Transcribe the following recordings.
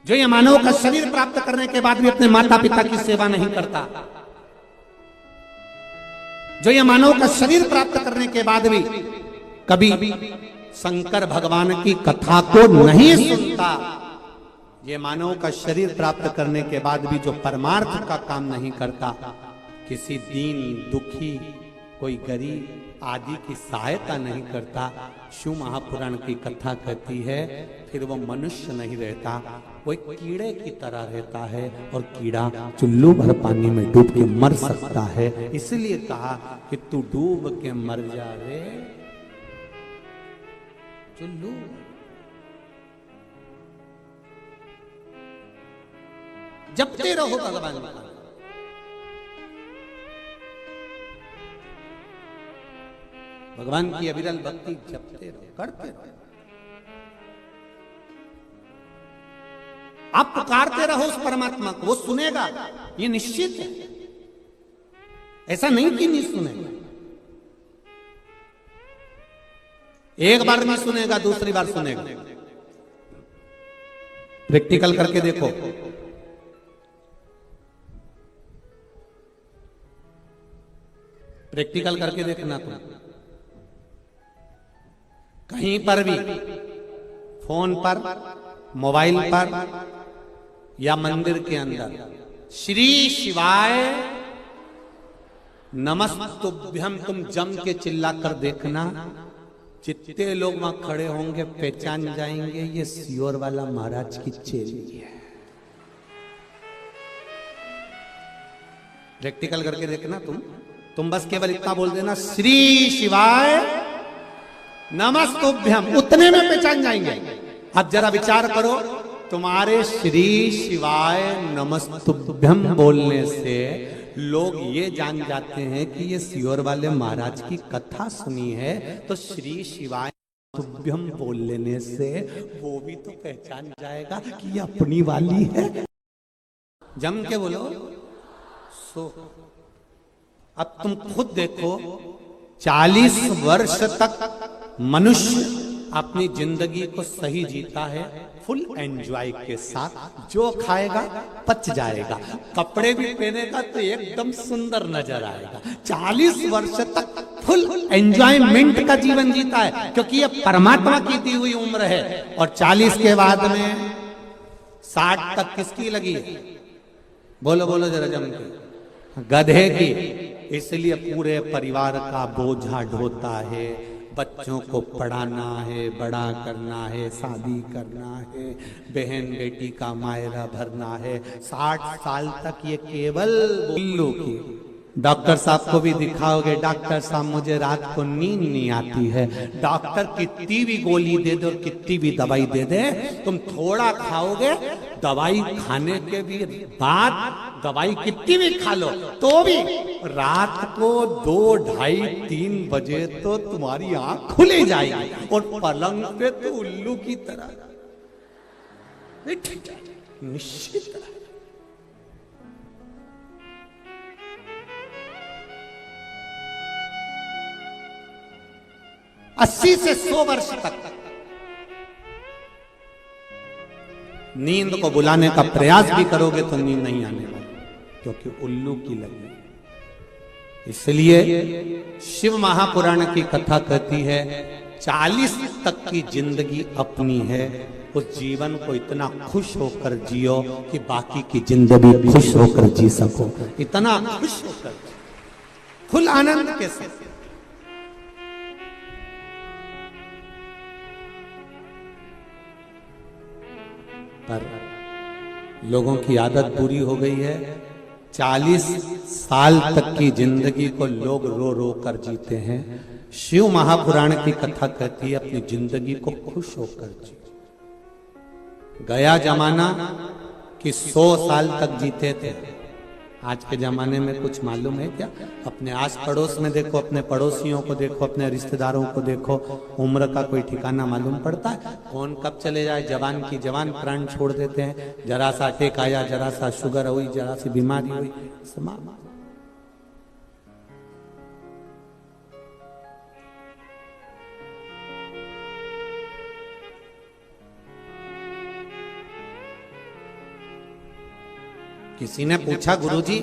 जो ये मानव का शरीर प्राप्त करने के बाद भी अपने माता पिता की सेवा नहीं करता, जो ये मानव का शरीर प्राप्त करने के बाद भी कभी शंकर भगवान की कथा को नहीं सुनता, ये मानव का शरीर प्राप्त करने के बाद भी जो परमार्थ का काम नहीं करता, किसी दीन दुखी कोई गरीब आदि की सहायता नहीं करता, शिव महापुराण की कथा कहती है फिर वो मनुष्य नहीं रहता, वो एक कीड़े की तरह रहता है और कीड़ा चुल्लू भर पानी में डूब के मर सकता है। इसलिए कहा कि तू डूब के मर जा रे चुल्लू। जपते रहो भगवान का, भगवान की अविरल भक्ति जपते रहो, करते रहो। आप पुकारते रहो उस परमात्मा को, वो सुनेगा, ये निश्चित है। ऐसा नहीं कि नहीं सुनेगा, एक बार नहीं सुनेगा, दूसरी बार सुनेगा। प्रैक्टिकल करके देखो, प्रैक्टिकल करके देखना तुम। कहीं पर भी फोन पर, मोबाइल पर या मंदिर के अंदर श्री शिवाय नमस्तुभ्यम तुम जम के चिल्ला कर देखना, जितने लोग वहां खड़े होंगे पहचान जाएंगे ये सियोर वाला महाराज की चेली है। प्रैक्टिकल करके देखना तुम बस केवल इतना बोल देना श्री शिवाय नमस्तुभ्यम, उतने में पहचान जाएंगे। अब जरा विचार करो, तुम्हारे श्री शिवाय नमस्तुभ्यम बोलने से लोग ये जान जाते हैं कि ये सियोर वाले महाराज की कथा सुनी है, तो श्री शिवाय नमस्तुभ्यम बोल लेने से वो भी तो पहचान जाएगा कि ये अपनी वाली है। जम के बोलो सो। अब तुम खुद देखो, 40 वर्ष तक मनुष्य अपनी जिंदगी को सही जीता है, फुल एंजॉय के साथ, जो खाएगा पच जाएगा, कपड़े भी पहनेगा तो एकदम सुंदर नजर आएगा। 40 वर्ष तक फुल एंजॉयमेंट का जीवन जीता है, क्योंकि ये परमात्मा की दी हुई उम्र है। और 40 के बाद में 60 तक किसकी लगी? बोलो बोलो जरा जम के, गधे की। इसलिए पूरे परिवार का बोझा ढोता है, बच्चों को पढ़ाना है, बड़ा करना है, शादी करना है, बहन बेटी का मायरा भरना है। 60 साल तक ये केवल उल्लू की। डॉक्टर साहब को भी दिखाओगे, डॉक्टर साहब मुझे रात को नींद नहीं आती है, डॉक्टर कितनी भी गोली दे दे और कितनी भी दवाई दे दे, तुम थोड़ा खाओगे, दवाई खाने के भी बाद दवाई कितनी भी खा लो तो भी रात को 2, 2:30, 3 बजे तो तुम्हारी आंख खुली जाएगी और पलंग पे तो उल्लू की तरह निश्चित। 80 से 100 वर्ष तक नींद को बुलाने का प्रयास भी करोगे तो नींद नहीं आने वाली, क्योंकि उल्लू की लगी। इसलिए शिव महापुराण की कथा कहती है 40 तक की जिंदगी अपनी है, उस जीवन को इतना खुश होकर जियो कि बाकी की जिंदगी खुश होकर जी सको, इतना खुश होकर, फुल आनंद के साथ। पर लोगों की आदत बुरी हो गई है, 40 साल तक की जिंदगी को लोग रो रो कर जीते हैं। शिव महापुराण की कथा कहती है अपनी जिंदगी को खुश होकर जी। गया जमाना कि 100 साल तक जीते थे, आज के जमाने में कुछ मालूम है क्या? अपने आस पड़ोस में देखो, अपने पड़ोसियों को देखो, अपने रिश्तेदारों को देखो, उम्र का कोई ठिकाना मालूम पड़ता है? कौन कब चले जाए, जवान की जवान प्राण छोड़ देते हैं। जरा सा अटैक आया, जरा सा शुगर हुई, जरा सी बीमारी हुई, समाप्त। किसी ने पूछा गुरुजी,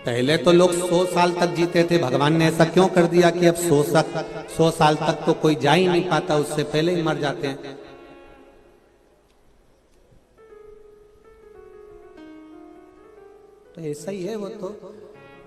पहले तो लोग 100 साल तक जीते थे, भगवान ने ऐसा क्यों कर दिया कि अब 100 साल तक तो कोई जा ही नहीं पाता, उससे पहले ही मर जाते हैं। तो ऐसा ही है, वो तो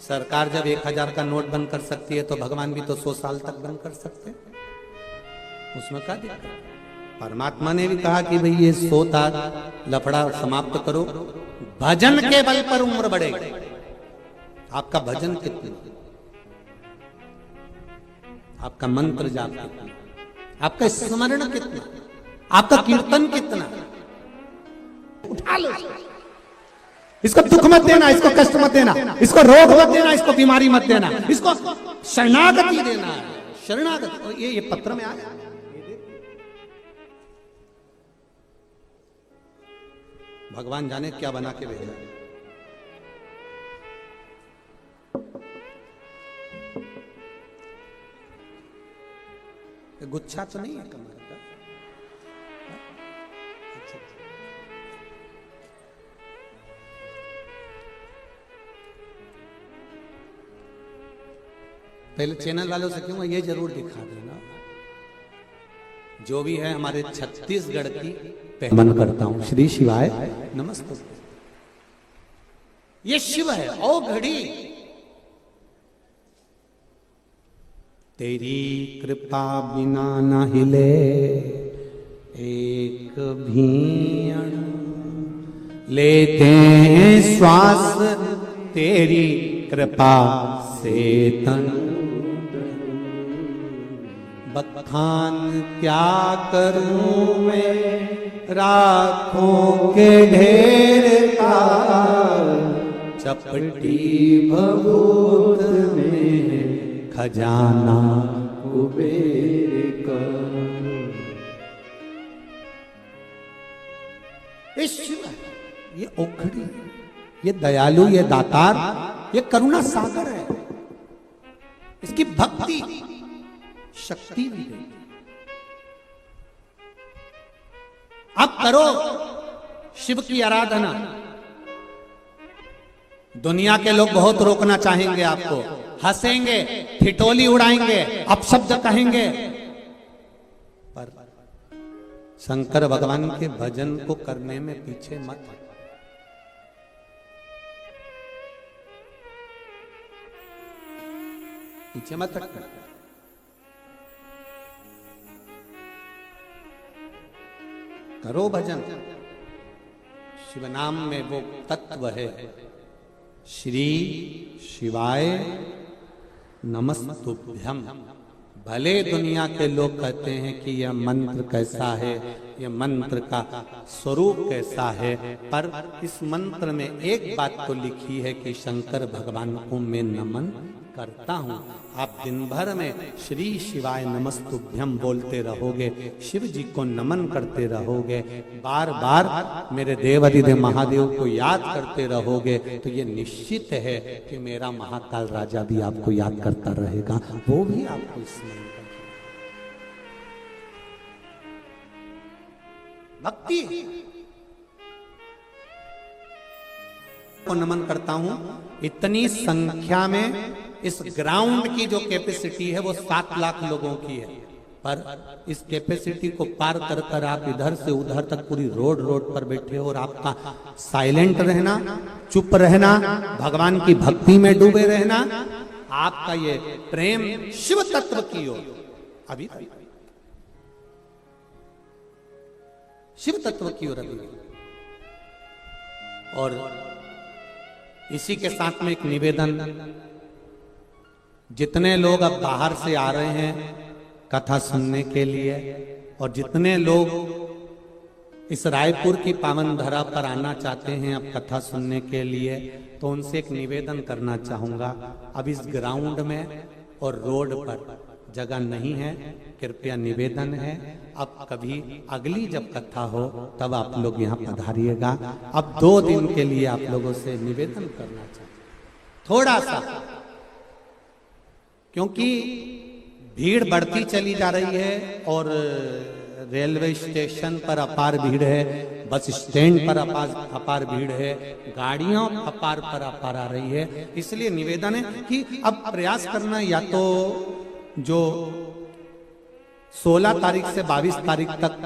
सरकार जब 1000 का नोट बंद कर सकती है तो भगवान भी तो 100 साल तक बंद कर सकते हैं, उसमें क्या दिक्कत। परमात्मा ने भी कहा कि भाई ये 100 लफड़ा समाप्त करो, भजन के बल पर उम्र बढ़ेगी। आपका भजन कितना, आपका मंत्र जाप कितना, आपका स्मरण कितना, आपका कीर्तन कितना, उठा लो। इसको दुख मत देना, इसको कष्ट मत देना, इसको रोग मत देना, इसको बीमारी मत देना, इसको शरणागति देना है, शरणागति। ये पत्र में आया, भगवान जाने क्या बना के भेजा। गुच्छा तो नहीं है कमर का। पहले चैनल वालों से क्यों ये जरूर दिखा देना, जो भी है हमारे छत्तीसगढ़ की मन करता हूं। श्री शिवाय नमस्ते। ये शिव है, ओ घड़ी तेरी कृपा बिना न हिले एक भी अण, लेते हैं श्वास तेरी कृपा से तन, बखान क्या करूं मैं राखों के ढेर का, चपटी भभूत में खजाना कुबेर का। ये ओखड़ी, ये दयालु, ये दातार, ये करुणा सागर है। इसकी भक्ति शक्ति भी है। अब करो शिव की आराधना। दुनिया के लोग बहुत रोकना चाहेंगे आपको, हंसेंगे, ठिठोली उड़ाएंगे, अपशब्द कहेंगे, पर शंकर भगवान के भजन को करने में पीछे मत। पीछे मत रखना। करो भजन। शिव नाम में वो तत्व है। श्री शिवाय नमस्तुभ्यम। भले दुनिया के लोग कहते हैं कि यह मंत्र कैसा है, यह मंत्र का स्वरूप कैसा है, पर इस मंत्र में एक बात तो लिखी है कि शंकर भगवान को मैं नमन करता हूं। आप दिन भर में श्री शिवाय नमस्तुभ्यम बोलते रहोगे, शिव जी को नमन करते रहोगे, बार बार मेरे देवाधिदेव महादेव को याद करते रहोगे, तो ये निश्चित है कि मेरा महाकाल राजा भी आपको याद करता रहेगा, वो भी आपको स्मरण करेगा। भक्ति को नमन करता हूं। इतनी संख्या में इस ग्राउंड की जो कैपेसिटी है वो 7 लाख लोगों की है, पर इस कैपेसिटी को पार कर कर आप इधर से उधर तक पूरी रोड पर बैठे हो, और आपका साइलेंट रहना, चुप रहना, भगवान की भक्ति में डूबे रहना, आपका ये प्रेम शिव तत्व की ओर अभी शिव तत्व की ओर अभी। और इसी के साथ में एक निवेदन, जितने लोग अब बाहर से आ रहे हैं कथा सुनने के लिए, और जितने लोग इस रायपुर की पावन धरा पर आना चाहते हैं अब कथा सुनने के लिए, तो उनसे एक निवेदन करना चाहूंगा। अब इस ग्राउंड में और रोड पर जगह नहीं है, कृपया निवेदन है, अब कभी अगली जब कथा हो तब आप लोग यहाँ पधारिएगा। अब 2 दिन के लिए आप लोगों से निवेदन करना चाहते थोड़ा सा, क्योंकि भीड़ बढ़ती चली जा रही है और रेलवे स्टेशन पर अपार भीड़ है, बस स्टैंड पर अपार भीड़ है, गाड़ियां अपार पर अपार आ रही है। इसलिए निवेदन है कि अब प्रयास करना, या तो जो 16 तारीख से 22 तारीख तक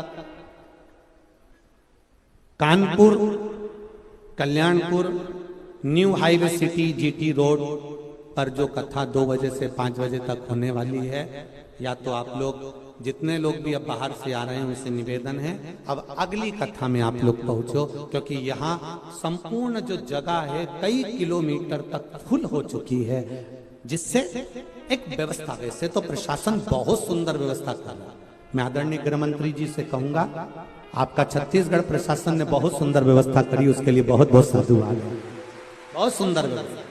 Kanpur, Kalyanpur, new highway city, GT road पर जो कथा 2 बजे से 5 बजे तक होने वाली है, या तो आप लोग जितने लोग भी अब बाहर से आ रहे हैं उनसे निवेदन है अब अगली कथा में आप लोग पहुंचो, क्योंकि यहाँ संपूर्ण जो जगह है कई किलोमीटर तक फुल हो चुकी है, जिससे एक व्यवस्था, वैसे तो प्रशासन बहुत सुंदर व्यवस्था कर रहा है। मैं आदरणीय गृह मंत्री जी से कहूंगा, आपका छत्तीसगढ़ प्रशासन ने बहुत सुंदर व्यवस्था करी, उसके लिए बहुत बहुत साधुवाद है। बहुत सुंदर व्यवस्था,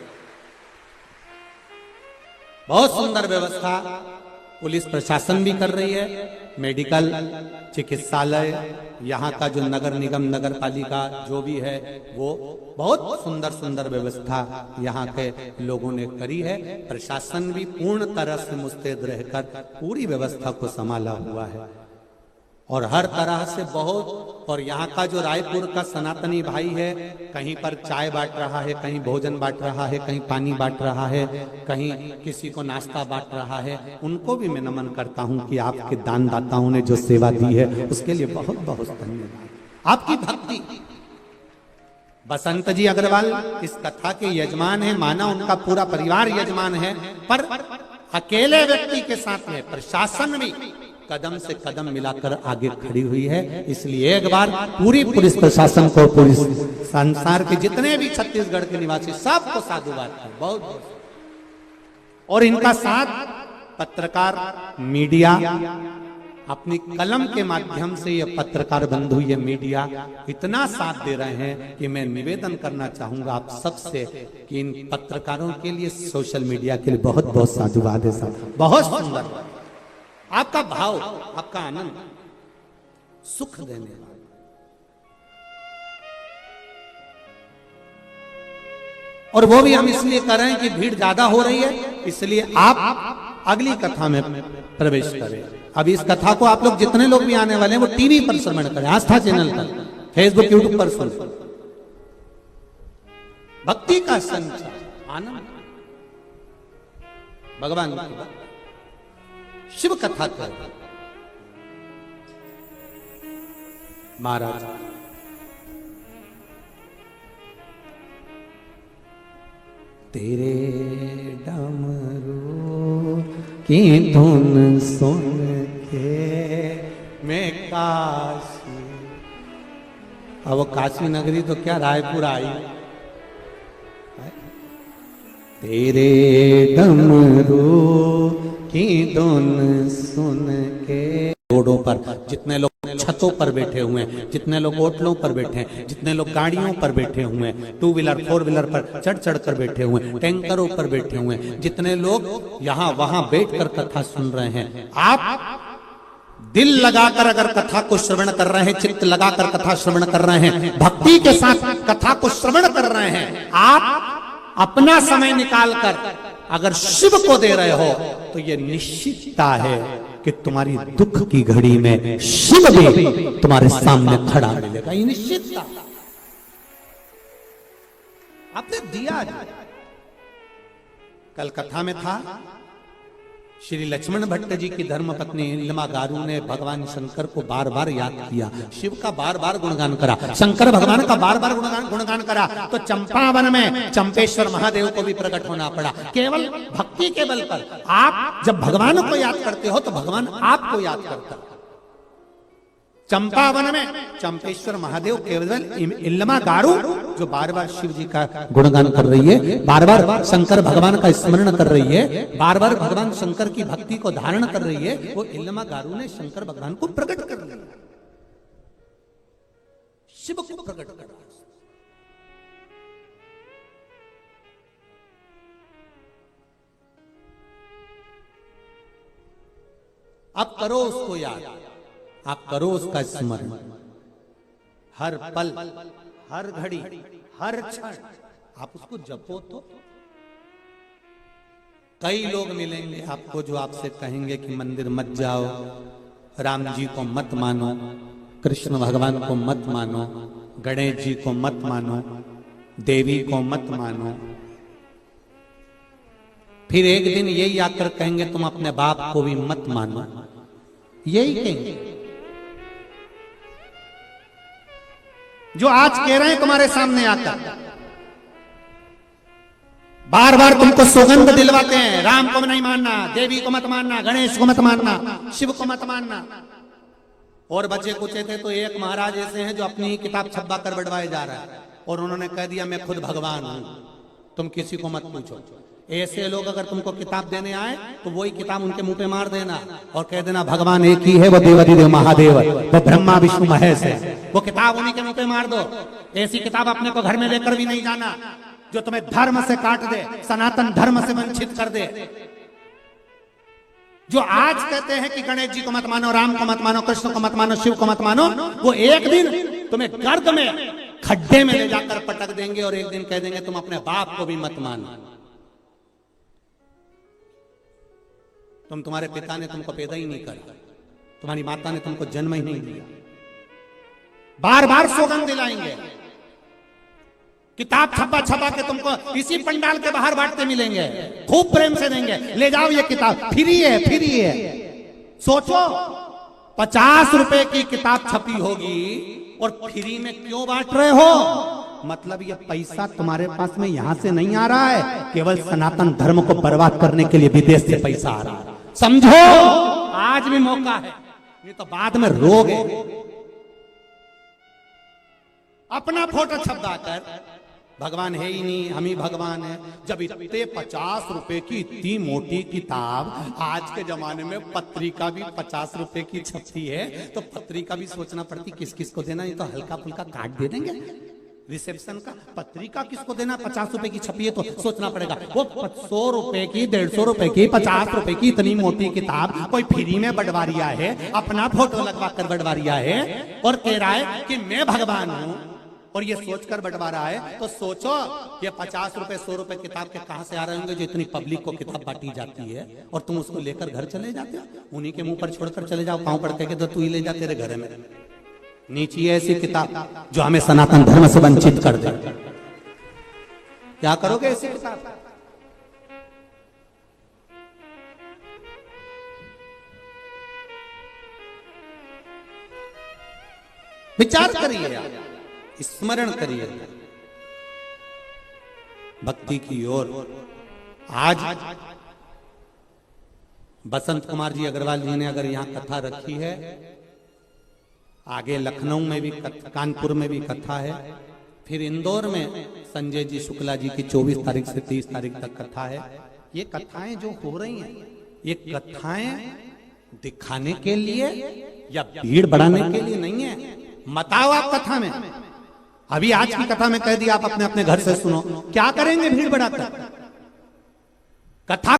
बहुत सुंदर व्यवस्था पुलिस प्रशासन भी कर रही है। मेडिकल, चिकित्सालय, यहाँ का जो नगर निगम, नगर पालिका जो भी है, वो बहुत सुंदर सुंदर व्यवस्था यहाँ के लोगों ने करी है। प्रशासन भी पूर्ण तरह से मुस्तैद रहकर पूरी व्यवस्था को संभाला हुआ है और हर तरह से बहुत। और यहाँ का जो रायपुर का सनातनी भाई है, कहीं पर चाय बांट रहा है, कहीं भोजन बांट रहा है, कहीं पानी बांट रहा है, कहीं किसी को नाश्ता बांट रहा है, उनको भी मैं नमन करता हूँ कि आपके दानदाताओं ने जो सेवा दी है उसके लिए बहुत बहुत धन्यवाद। आपकी भक्ति। बसंत जी अग्रवाल इस कथा के यजमान है, माना उनका पूरा परिवार यजमान है, पर अकेले व्यक्ति के साथ में प्रशासन भी कदम से कदम मिलाकर आगे खड़ी हुई है। इसलिए एक बार पूरी पुलिस प्रशासन को, पूरी संसार के जितने भी छत्तीसगढ़ के निवासी, सबको साधुवाद है, बहुत बहुत। और इनका साथ पत्रकार, मीडिया अपनी कलम के माध्यम से, ये पत्रकार बंधु, ये मीडिया इतना साथ दे रहे हैं कि मैं निवेदन करना चाहूंगा आप सबसे कि इन पत्रकारों के लिए, सोशल मीडिया के लिए बहुत बहुत साधुवाद है साहब। बहुत सुंदर आपका भाव, आपका आनंद, सुख देने वाला। और वो भी हम इसलिए कर रहे हैं कि भीड़ ज्यादा हो रही है, इसलिए आप अगली कथा में प्रवेश करें। अब इस कथा को आप लोग जितने लोग भी आने वाले हैं वो टीवी पर श्रवण करें, आस्था चैनल पर, फेसबुक, यूट्यूब पर सुन। भक्ति का संचार, आनंद, भगवान की शिव कथा कर। महाराज तेरे डमरू की धुन सुन के मैं काशी, अब वो काशी नगरी तो क्या रायपुर आई। तेरे डमरू की धुन सुन के, रोडों पर जितने लोग छतों पर बैठे हुए हैं, जितने लोग होटलों पर बैठे हैं, जितने लोग गाड़ियों पर बैठे हुए हैं, 2 व्हीलर 4 व्हीलर पर चढ़ चढ़ कर बैठे हुए हैं, टैंकरों पर बैठे हुए हैं, जितने लोग यहाँ वहां बैठकर कथा सुन रहे हैं, आप दिल लगाकर अगर कथा को श्रवण कर रहे हैं, चित्त लगाकर कथा श्रवण कर रहे हैं, भक्ति के साथ कथा को श्रवण कर रहे हैं, आप अपना समय निकालकर अगर शिव को दे रहे हो तो ये निश्चितता है कि तुम्हारी दुख की घड़ी में शिव भी तुम्हारे सामने खड़ा मिलेगा। ये निश्चितता आपने दिया। कल कथा में था श्री लक्ष्मण भट्ट जी की धर्मपत्नी इल्मा गारू ने भगवान शंकर को बार बार याद किया, शिव का बार बार गुणगान करा, शंकर भगवान का बार बार गुणगान करा, तो चंपावन में चंपेश्वर महादेव को भी प्रकट होना पड़ा। केवल भक्ति के बल पर आप जब भगवान को याद करते हो तो भगवान आपको याद करता। चंपावन में चंपेश्वर महादेव, केवल इल्मा गारू जो बार बार शिव जी का गुणगान कर रही है, बार बार शंकर भगवान का स्मरण कर रही है, बार बार भगवान शंकर की भक्ति को धारण कर रही है, वो इल्मा गारू ने शंकर भगवान को प्रकट कर दिया, शिव को प्रकट कर दिया। अब करो उसको याद, आप करो उसका स्मरण, हर पल, हर घड़ी, हर क्षण आप उसको जपो। तो कई लोग मिलेंगे आपको जो आपसे कहेंगे कि मंदिर मत जाओ, राम जी को मत मानो, कृष्ण भगवान को मत मानो, गणेश जी को मत मानो, देवी को मत मानो। फिर एक दिन यही आकर कहेंगे तुम अपने बाप को भी मत मानो, यही कहेंगे जो आज कह रहे हैं तुम्हारे सामने आकर। बार बार तुमको सौगंध दिलवाते हैं, राम को नहीं मानना, देवी को मत मानना, गणेश को मत मानना, शिव को मत मानना। और बच्चे कुछ थे तो एक महाराज ऐसे हैं जो अपनी ही किताब छपा कर बढ़वाए जा रहा है और उन्होंने कह दिया मैं खुद भगवान हूं, तुम किसी को मत पूछो। ऐसे लोग अगर तुमको किताब देने आए तो वही किताब उनके मुंह पे मार देना और कह देना भगवान एक ही है, वो देवाधिदेव महादेव, वो ब्रह्मा विष्णु महेश है। वो किताब उन्हीं के मुंह पे मार दो। ऐसी किताब अपने को घर में लेकर भी नहीं जाना जो तुम्हें धर्म से काट दे, सनातन धर्म से वंचित कर दे। जो आज कहते हैं कि गणेश जी को मत मानो, राम को मत मानो, कृष्ण को मत मानो, शिव को मत मानो, वो एक दिन तुम्हें गर्द में खड्डे में ले जाकर पटक देंगे और एक दिन कह देंगे तुम अपने बाप को भी मत मानो। तुम्हारे पिता ने तुमको पैदा ही नहीं किया, तुम्हारी माता ने तुमको जन्म ही नहीं दिया। बार बार सौगंध दिलाएंगे, किताब छपा छपा के तुमको इसी पंडाल के बाहर बांटते मिलेंगे, खूब प्रेम से देंगे, ले जाओ ये किताब, फ्री है, फ्री है। सोचो 50 रुपए की किताब छपी होगी और फ्री में क्यों बांट रहे हो? मतलब ये पैसा तुम्हारे पास में यहां से नहीं आ रहा है, केवल सनातन धर्म को बर्बाद करने के लिए विदेश से पैसा आ रहा है। समझो आज भी मौका है, ये तो बाद में रोगे। अपना फोटो छपवा कर भगवान है ही नहीं, हम ही भगवान है। जब इतने 50 रुपए की इतनी मोटी किताब, आज के जमाने में पत्रिका भी 50 रुपए की छपती है तो पत्रिका भी सोचना पड़ती किस किस को देना। ये तो हल्का फुल्का काट दे देंगे रिसेप्शन का, पत्रिका किसको देना? 50 रुपए की छपी है तो सोचना पड़ेगा। वो 100 रुपए की, 150 रुपए की, 50 रुपए की इतनी मोटी किताब कोई फ्री में बंटवा रिया है, अपना फोटो लगवा कर बंटवा रिया है और कह रहा है कि मैं भगवान हूं और ये सोचकर बंटवा रहा है। तो सोचो ये 50 रुपए 100 रुपए किताब के कहां से आ रहे होंगे जो इतनी पब्लिक को किताब बांटी जाती है और तुम उसको लेकर घर चले जाते हो। उन्हीं के मुंह पर छोड़कर चले जाओ, पांव पड़ के तो तू ही ले जा तेरे घर में। नीचे ऐसी किताब जो हमें सनातन धर्म से वंचित कर दे, क्या करोगे ऐसी किताब? विचार करिए, स्मरण करिए भक्ति की ओर। आज बसंत कुमार जी अग्रवाल जी ने अगर यहां कथा रखी है, आगे लखनऊ में भी कानपुर में भी कथा है, फिर इंदौर में संजय जी शुक्ला जी की 24 तारीख से 30 तारीख तक कथा है। ये कथाएं जो हो रही हैं, ये कथाएं दिखाने के लिए या भीड़ बढ़ाने के लिए नहीं है। मत आओ आप कथा में। अभी आज की कथा में कह दिया आप अपने अपने घर से सुनो, क्या करेंगे भीड़ बढ़ाकर? कथा